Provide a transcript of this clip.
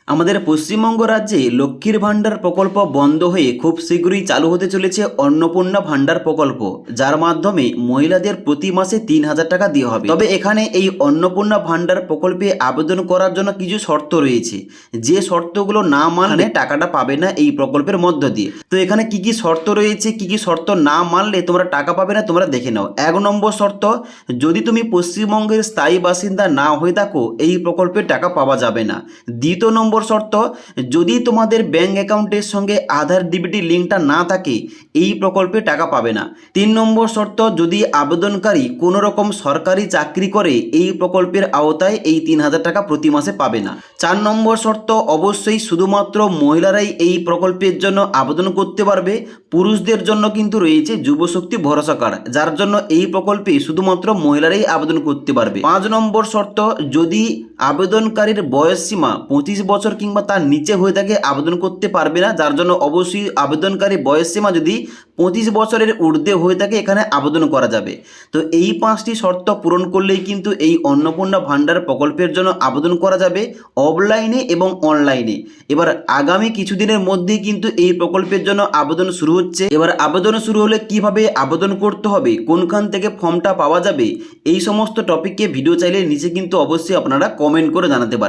আমাদের পশ্চিমবঙ্গ রাজ্যে লক্ষ্মীর ভাণ্ডার প্রকল্প বন্ধ হয়ে খুব শীঘ্রই চালু হতে চলেছে অন্নপূর্ণা ভাণ্ডার প্রকল্প, যার মাধ্যমে মহিলাদের প্রতি মাসে 3,000 টাকা দেওয়া হবে। তবে এখানে এই অন্নপূর্ণা ভাণ্ডার প্রকল্পে আবেদন করার জন্য কিছু শর্ত রয়েছে, যে শর্তগুলো না মানলে টাকাটা পাবে না এই প্রকল্পের মধ্য দিয়ে। তো এখানে কি কি শর্ত রয়েছে, কি কি শর্ত না মানলে তোমরা টাকা পাবে না, তোমরা দেখে নাও। 1 নম্বর শর্ত, যদি তুমি পশ্চিমবঙ্গের স্থায়ী বাসিন্দা না হয়ে থাকো এই প্রকল্পে টাকা পাওয়া যাবে না। 2 নম্বর শর্ত, যদি তোমাদের ব্যাংক অ্যাকাউন্টের সঙ্গে আধার ডিবিটি লিঙ্কটা না থাকে এই প্রকল্পে টাকা পাবে না। 3 নম্বর শর্ত, যদি আবেদনকারী কোনো রকম সরকারি চাকরি করে এই প্রকল্পের আওতায় এই 3,000 টাকা প্রতি মাসে পাবে না। 4 নম্বর শর্ত, অবশ্যই শুধুমাত্র মহিলারাই এই প্রকল্পের জন্য আবেদন করতে পারবে। পুরুষদের জন্য কিন্তু রয়েছে যুবশক্তি ভরসা কার্ড, যার জন্য এই প্রকল্পে শুধুমাত্র মহিলারাই আবেদন করতে পারবে। 5 নম্বর শর্ত, যদি আবেদনকারীর বয়স সীমা 25 বছর কিংবা তার নিচে হয়ে থাকে আবেদন করতে পারবে না, যার জন্য অবশ্যই আবেদনকারী বয়স সীমা যদি 25 বছরের ঊর্ধ্বে হয়ে থাকে এখানে আবেদন করা যাবে। তো এই 5টি শর্ত পূরণ করলেই কিন্তু এই অন্নপূর্ণা ভাণ্ডার প্রকল্পের জন্য আবেদন করা যাবে অফলাইনে এবং অনলাইনে। এবার আগামী কিছুদিনের মধ্যেই কিন্তু এই প্রকল্পের জন্য আবেদন শুরু হচ্ছে। এবার আবেদন শুরু হলে কিভাবে আবেদন করতে হবে, কোনখান থেকে ফর্মটা পাওয়া যাবে, এই সমস্ত টপিকে ভিডিও চাইলে নিচে কিন্তু অবশ্যই আপনারা কমেন্ট করে জানাতে পারেন।